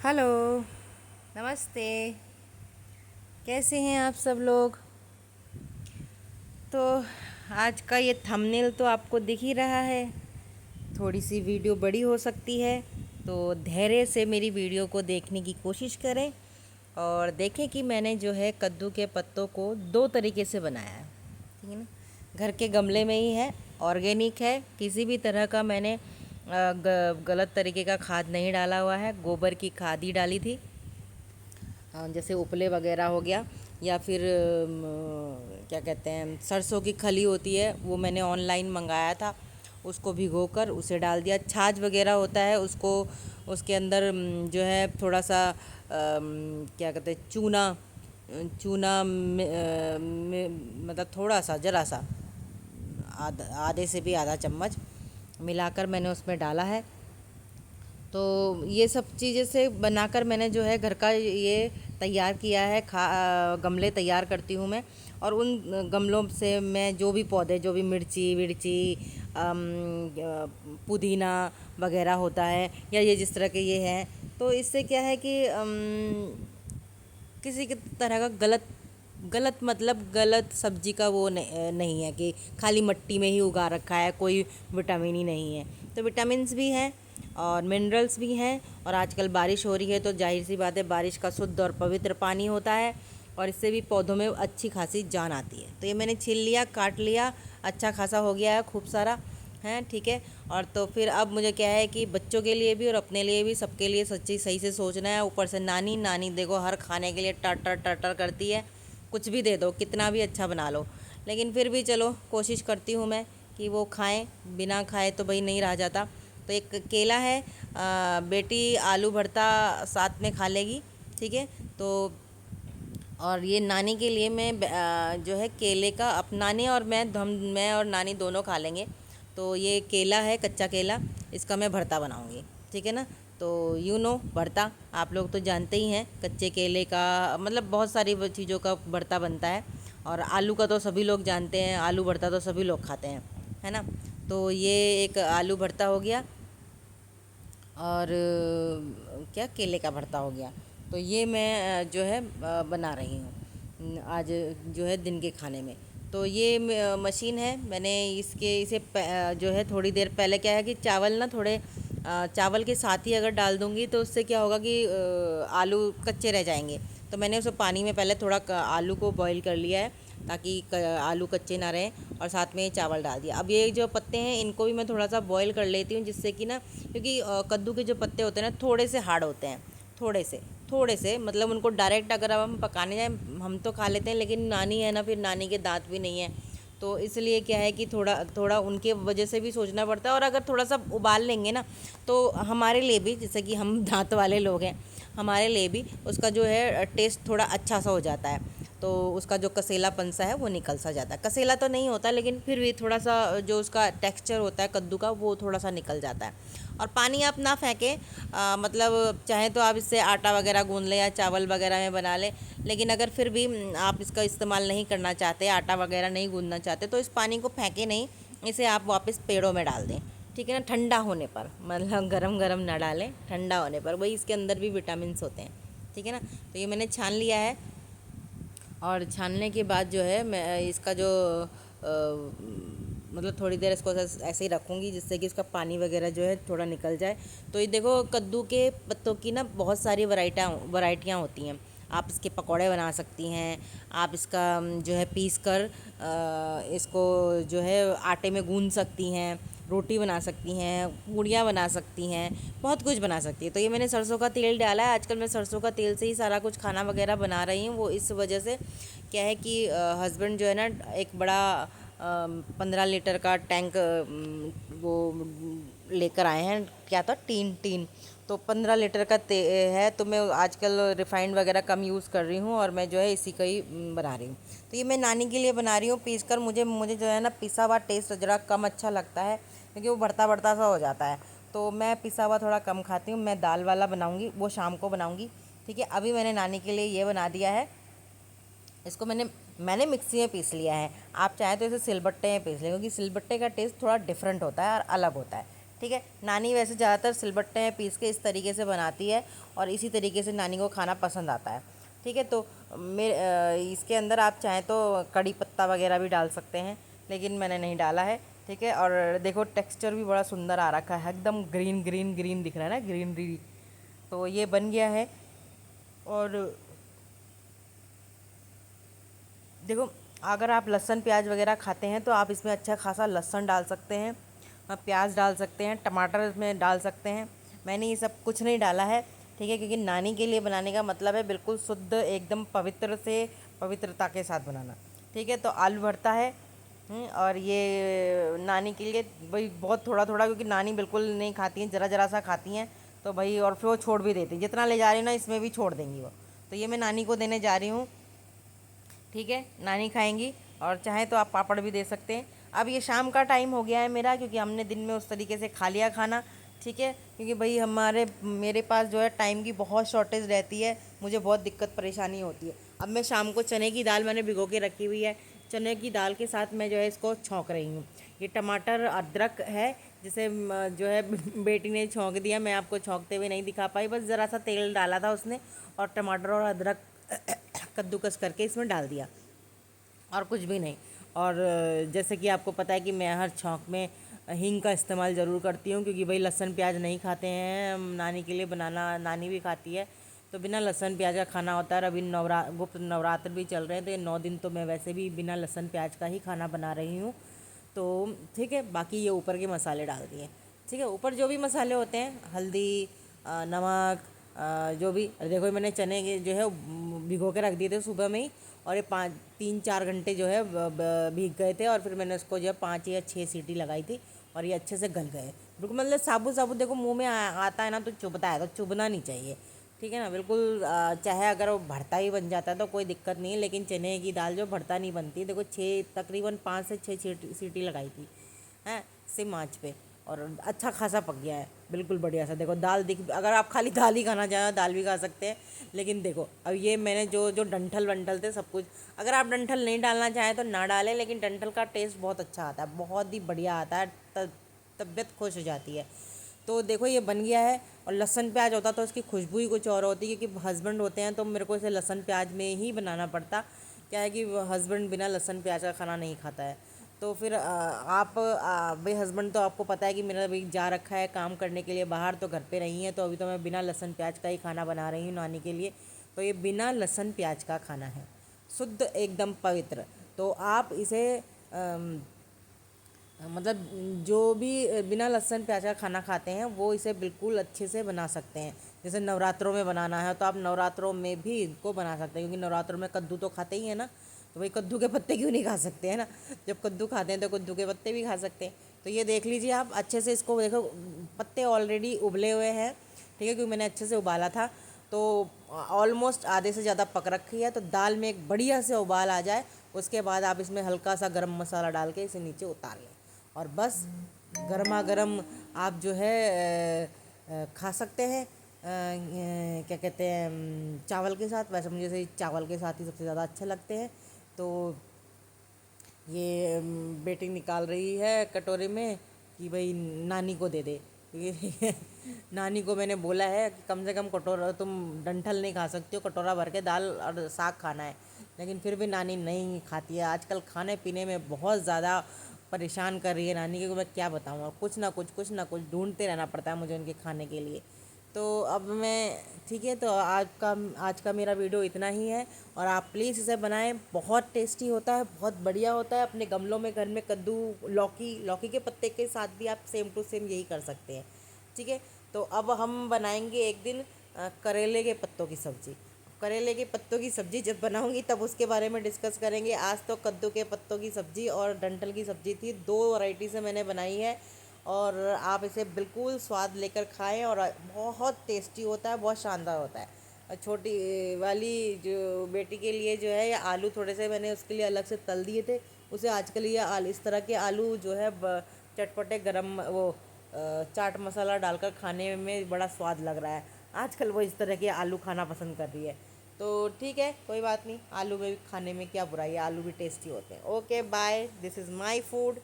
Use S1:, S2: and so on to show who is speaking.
S1: Hello. नमस्ते। कैसे हैं आप सब लोग? तो आज का ये थंबनेल तो आपको दिख ही रहा है। थोड़ी सी वीडियो बड़ी हो सकती है, तो धैर्य से मेरी वीडियो को देखने की कोशिश करें और देखें कि मैंने जो है कद्दू के पत्तों को दो तरीके से बनाया है। ठीक है ना? घर के गमले में ही है, ऑर्गेनिक है, किसी भी तरह का मैंने गलत तरीके का खाद नहीं डाला हुआ है। गोबर की खाद ही डाली थी। जैसे उपले वगैरह हो गया, या फिर क्या कहते हैं, सरसों की खली होती है, वो मैंने ऑनलाइन मंगाया था। उसको भिगोकर उसे डाल दिया। छाछ वगैरह होता है, उसको उसके अंदर जो है थोड़ा सा क्या कहते हैं, चूना चूना मतलब थोड़ा सा, ज़रा सा, आधे से भी आधा चम्मच मिलाकर मैंने उसमें डाला है। तो ये सब चीज़ें से बनाकर मैंने जो है घर का ये तैयार किया है। गमले तैयार करती हूँ मैं, और उन गमलों से मैं जो भी पौधे, जो भी मिर्ची विर्ची, पुदीना वगैरह होता है, या ये जिस तरह के ये हैं, तो इससे क्या है कि किसी के तरह का गलत गलत मतलब गलत सब्जी का वो नहीं है कि खाली मिट्टी में ही उगा रखा है, कोई विटामिन ही नहीं है। तो विटामिन्स भी हैं और मिनरल्स भी हैं। और आजकल बारिश हो रही है, तो जाहिर सी बात है, बारिश का शुद्ध और पवित्र पानी होता है, और इससे भी पौधों में अच्छी खासी जान आती है। तो ये मैंने छील लिया, काट लिया, अच्छा खासा हो गया है, खूब सारा है। ठीक है। और तो फिर अब मुझे क्या है कि बच्चों के लिए भी और अपने लिए भी, सबके लिए सच्ची सही से सोचना है। ऊपर से नानी नानी देखो हर खाने के लिए टटर टटर करती है। कुछ भी दे दो, कितना भी अच्छा बना लो, लेकिन फिर भी चलो कोशिश करती हूँ मैं कि वो खाएं। बिना खाए तो भाई नहीं रहा जाता। तो एक केला है, बेटी आलू भरता साथ में खा लेगी। ठीक है। तो और ये नानी के लिए मैं जो है केले का, नानी और मैं और नानी दोनों खा लेंगे। तो ये केला है, कच्चा केला, इसका मैं भरता बनाऊंगी। ठीक है ना? तो भरता आप लोग तो जानते ही हैं, कच्चे केले का मतलब बहुत सारी चीज़ों का भरता बनता है। और आलू का तो सभी लोग जानते हैं, आलू भरता तो सभी लोग खाते हैं, है ना? तो ये एक आलू भरता हो गया, और क्या केले का भरता हो गया। तो ये मैं जो है बना रही हूँ आज जो है दिन के खाने में। तो ये मशीन है, मैंने इसे जो है थोड़ी देर पहले, क्या है कि चावल ना थोड़े चावल के साथ ही अगर डाल दूँगी तो उससे क्या होगा कि आलू कच्चे रह जाएंगे। तो मैंने उसे पानी में पहले थोड़ा आलू को बॉईल कर लिया है, ताकि आलू कच्चे ना रहें, और साथ में चावल डाल दिया। अब ये जो पत्ते हैं, इनको भी मैं थोड़ा सा बॉईल कर लेती हूँ, जिससे कि ना, क्योंकि कद्दू के जो पत्ते होते हैं ना, थोड़े से हार्ड होते हैं, थोड़े से मतलब उनको डायरेक्ट अगर अब हम पकाने जाएँ, हम तो खा लेते हैं, लेकिन नानी है ना, फिर नानी के दांत भी नहीं है, तो इसलिए क्या है कि थोड़ा थोड़ा उनके वजह से भी सोचना पड़ता है। और अगर थोड़ा सा उबाल लेंगे ना, तो हमारे लिए भी, जैसे कि हम दांत वाले लोग हैं, हमारे लिए भी उसका जो है टेस्ट थोड़ा अच्छा सा हो जाता है। तो उसका जो कसेलापन सा है वो निकल सा जाता है। कसेला तो नहीं होता, लेकिन फिर भी थोड़ा सा जो उसका टेक्सचर होता है कद्दू का, वो थोड़ा सा निकल जाता है। और पानी आप ना फेंकें, मतलब चाहे तो आप इससे आटा वगैरह गूंद लें या चावल वगैरह में बना लें, लेकिन अगर फिर भी आप इसका इस्तेमाल नहीं करना चाहते, आटा वगैरह नहीं गूंदना चाहते, तो इस पानी को फेंकें नहीं, इसे आप वापस पेड़ों में डाल दें। ठीक है ना? ठंडा होने पर, मतलब गरम गरम ना डालें, ठंडा होने पर, वही इसके अंदर भी विटामिन होते हैं। ठीक है ना? तो ये मैंने छान लिया है, और छानने के बाद जो है मैं इसका जो मतलब थोड़ी देर इसको ऐसे ही रखूँगी, जिससे कि इसका पानी वगैरह जो है थोड़ा निकल जाए। तो ये देखो, कद्दू के पत्तों की ना बहुत सारी वैरायटियाँ होती हैं। आप इसके पकौड़े बना सकती हैं, आप इसका जो है पीस कर इसको जो है आटे में गूंद सकती हैं, रोटी बना सकती हैं, पूड़ियाँ बना सकती हैं, बहुत कुछ बना सकती है। तो ये मैंने सरसों का तेल डाला है, आजकल मैं सरसों का तेल से ही सारा कुछ खाना वगैरह बना रही हूँ। वो इस वजह से क्या है कि हस्बैंड जो है ना, एक बड़ा 15 लीटर का टैंक वो लेकर आए हैं। क्या था, टीन टीन। तो 15 लीटर का है, तो मैं आजकल रिफाइंड वगैरह कम यूज़ कर रही हूँ, और मैं जो है इसी का ही बना रही हूँ। तो ये मैं नानी के लिए बना रही हूँ पीस कर। मुझे मुझे जो है ना, पिसा हुआ टेस्ट ज़रा कम अच्छा लगता है, क्योंकि वो भरता भरता सा हो जाता है। तो मैं पिसा हुआ थोड़ा कम खाती हूँ। मैं दाल वाला बनाऊँगी, वो शाम को बनाऊँगी। ठीक है। अभी मैंने नानी के लिए ये बना दिया है। इसको मैंने मिक्सी में पीस लिया है। आप चाहें तो इसे सिलबट्टे में पीस लें, क्योंकि सिलबट्टे का टेस्ट थोड़ा डिफरेंट होता है और अलग होता है। ठीक है। नानी वैसे ज़्यादातर सिलबट्टे में पीस के इस तरीके से बनाती है और इसी तरीके से नानी को खाना पसंद आता है। ठीक है, तो इसके अंदर आप चाहें तो कड़ी पत्ता वगैरह भी डाल सकते हैं, लेकिन मैंने नहीं डाला है। ठीक है, और देखो टेक्सचर भी बड़ा सुंदर आ रखा है, एकदम ग्रीन ग्रीन ग्रीन दिख रहा है ना, ग्रीनरी। तो ये बन गया है। और देखो, अगर आप लहसुन प्याज वगैरह खाते हैं तो आप इसमें अच्छा खासा लहसुन डाल सकते हैं, प्याज डाल सकते हैं, टमाटर इसमें डाल सकते हैं। मैंने ये सब कुछ नहीं डाला है। ठीक है, क्योंकि नानी के लिए बनाने का मतलब है बिल्कुल शुद्ध, एकदम पवित्र से पवित्रता के साथ बनाना। ठीक है, तो आलू भरता है। और ये नानी के लिए भाई बहुत थोड़ा थोड़ा, क्योंकि नानी बिल्कुल नहीं खाती हैं, ज़रा ज़रा सा खाती हैं। तो भाई और फिर वो छोड़ भी देती हैं, जितना ले जा रही हूँ ना इसमें भी छोड़ देंगी वो। तो ये मैं नानी को देने जा रही हूँ। ठीक है, नानी खाएंगी, और चाहे तो आप पापड़ भी दे सकते हैं। अब ये शाम का टाइम हो गया है मेरा, क्योंकि हमने दिन में उस तरीके से खा लिया खाना। ठीक है, क्योंकि भाई मेरे पास जो है टाइम की बहुत शॉर्टेज रहती है, मुझे बहुत दिक्कत परेशानी होती है। अब मैं शाम को चने की दाल मैंने भिगो के रखी हुई है, चने की दाल के साथ मैं जो है इसको छौंक रही हूँ। ये टमाटर अदरक है, जिसे जो है बेटी ने छौंक दिया, मैं आपको छौंकते हुए नहीं दिखा पाई, बस ज़रा सा तेल डाला था उसने और टमाटर और अदरक कद्दूकस करके इसमें डाल दिया, और कुछ भी नहीं। और जैसे कि आपको पता है कि मैं हर छौंक में हींग का इस्तेमाल ज़रूर करती हूँ, क्योंकि भाई लहसुन प्याज नहीं खाते हैं, नानी के लिए बनाना, नानी भी खाती है, तो बिना लहसुन प्याज का खाना होता है। और अभी गुप्त नवरात्र भी चल रहे हैं, तो ये 9 दिन तो मैं वैसे भी बिना लहसुन प्याज का ही खाना बना रही हूँ। तो ठीक है, बाकी ये ऊपर के मसाले डाल दिए। ठीक है, ऊपर जो भी मसाले होते हैं, हल्दी, नमक, जो भी, देखो मैंने चने के जो है भिगो के रख दिए थे सुबह में ही, और ये 3-4 घंटे जो है भीग गए थे, और फिर मैंने उसको जो है 5 या 6 सीटी लगाई थी, और ये अच्छे से गल गए बिल्कुल। मतलब साबुत साबुत देखो मुंह में आता है ना तो चुभता है, तो चुभना नहीं चाहिए। ठीक है ना, बिल्कुल। चाहे अगर वो भरता ही बन जाता है तो कोई दिक्कत नहीं है, लेकिन चने की दाल जो भरता नहीं बनती। देखो तकरीबन 5 से 6 सीटी लगाई थी, हैं, सिम आँच पे, और अच्छा खासा पक गया है, बिल्कुल बढ़िया सा। देखो दाल दिख, अगर आप खाली दाल ही खाना चाहें दाल भी खा सकते हैं, लेकिन देखो अब ये मैंने जो जो डंठल वंठल थे सब कुछ, अगर आप डंठल नहीं डालना चाहें तो ना डालें, लेकिन डंठल का टेस्ट बहुत अच्छा आता है, बहुत ही बढ़िया आता है, तबीयत खुश हो जाती है। तो देखो ये बन गया है। और लहसुन प्याज होता तो इसकी खुशबू ही कुछ और होती, क्योंकि हस्बैंड होते हैं तो मेरे को इसे लहसुन प्याज में ही बनाना पड़ता। क्या है कि हस्बैंड बिना लहसुन प्याज का खाना नहीं खाता है। तो फिर आप भाई हस्बैंड तो आपको पता है कि मेरा भाई जा रखा है काम करने के लिए बाहर, तो घर पे नहीं है, तो अभी तो मैं बिना लहसुन प्याज का ही खाना बना रही हूँ नानी के लिए। तो ये बिना लहसुन प्याज का खाना है, शुद्ध एकदम पवित्र। तो आप इसे मतलब जो भी बिना लहसुन प्याज का खाना खाते हैं वो इसे बिल्कुल अच्छे से बना सकते हैं। जैसे नवरात्रों में बनाना है तो आप नवरात्रों में भी इनको बना सकते हैं, क्योंकि नवरात्रों में कद्दू तो खाते ही हैं ना, तो भाई कद्दू के पत्ते क्यों नहीं खा सकते हैं ना। जब कद्दू खाते हैं तो कद्दू के पत्ते भी खा सकते हैं। तो ये देख लीजिए आप अच्छे से, इसको देखो पत्ते ऑलरेडी उबले हुए हैं। ठीक है, क्योंकि मैंने अच्छे से उबाला था, तो ऑलमोस्ट आधे से ज़्यादा पक रखी है। तो दाल में एक बढ़िया से उबाल आ जाए, उसके बाद आप इसमें हल्का सा गरम मसाला डाल के इसे नीचे उतार लें, और बस गर्मा गर्म आप जो है खा सकते हैं। क्या कहते हैं, चावल के साथ। वैसे मुझे से चावल के साथ ही सबसे ज़्यादा अच्छे लगते हैं। तो ये बेटी निकाल रही है कटोरे में कि भाई नानी को दे दे। ये नानी को मैंने बोला है कि कम से कम कटोरा, तुम डंठल नहीं खा सकती हो, कटोरा भर के दाल और साग खाना है, लेकिन फिर भी नानी नहीं खाती है। आजकल खाने पीने में बहुत ज़्यादा परेशान कर रही है नानी, क्योंकि मैं क्या बताऊँ, और कुछ ना कुछ ढूंढते रहना पड़ता है मुझे उनके खाने के लिए। तो अब मैं, ठीक है, तो आज का मेरा वीडियो इतना ही है, और आप प्लीज़ इसे बनाएं, बहुत टेस्टी होता है, बहुत बढ़िया होता है। अपने गमलों में घर में कद्दू, लौकी के पत्ते के साथ भी आप सेम टू सेम यही कर सकते हैं। ठीक है, तो अब हम बनाएंगे एक दिन करेले के पत्तों की सब्ज़ी। करेले के पत्तों की सब्ज़ी जब बनाऊंगी तब उसके बारे में डिस्कस करेंगे। आज तो कद्दू के पत्तों की सब्ज़ी और डंठल की सब्ज़ी थी, 2 वैरायटी से मैंने बनाई है, और आप इसे बिल्कुल स्वाद लेकर खाएं, और बहुत टेस्टी होता है, बहुत शानदार होता है। छोटी वाली जो बेटी के लिए जो है, या आलू थोड़े से मैंने उसके लिए अलग से तल दिए थे, उसे आजकल ये इस तरह के आलू जो है चटपटे गरम वो चाट मसाला डालकर खाने में बड़ा स्वाद लग रहा है। आजकल वो इस तरह के आलू खाना पसंद कर रही है। तो ठीक है, कोई बात नहीं, आलू में भी खाने में क्या बुराई है, आलू भी टेस्टी होते हैं। Okay bye, this is my food.